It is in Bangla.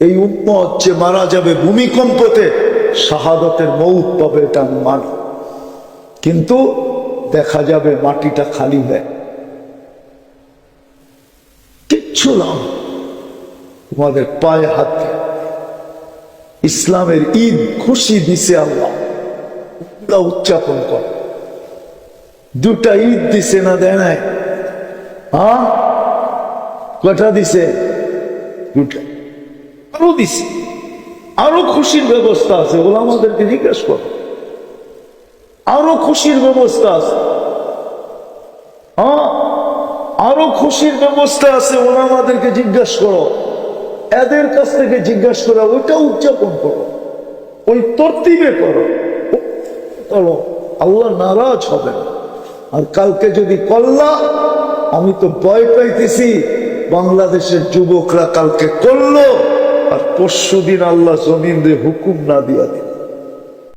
এই উম্মত যে মারা যাবে ভূমিকম্পতে, শাহাদাতের মৌত পাবে, এটা আমি মানি। কিন্তু দেখা যাবে মাটিটা খালি হয়ে কিচ্ছু না, তোমাদের পায়ে হাত দিয়ে ইসলামের ঈদ খুশি দিছে আল্লাহ, উদযাপন কর। দুটা ঈদ দিছে না, দেয় নাই? হ্যাঁ, কটা দিছে? দুটা। আরো দিছে, আরো খুশির ব্যবস্থা আছে, ওগুলো আমাদেরকে জিজ্ঞাসা কর। আরো খুশির ব্যবস্থা আছে, হ্যাঁ, আরো খুশির ব্যবস্থা আছে, ওরা আমাদেরকে জিজ্ঞাসা করো, এদের কাছ থেকে জিজ্ঞাসা করো, ওইটা উদযাপন করো, ওই তরতিবে করো, করো, আল্লাহ নারাজ হবে। আর কালকে যদি কল্লা, আমি তো ভয় পাইতেছি বাংলাদেশের যুবকরা কালকে করলো আর পরশুদিন আল্লাহ জমিন রে হুকুম না দিয়া দিল।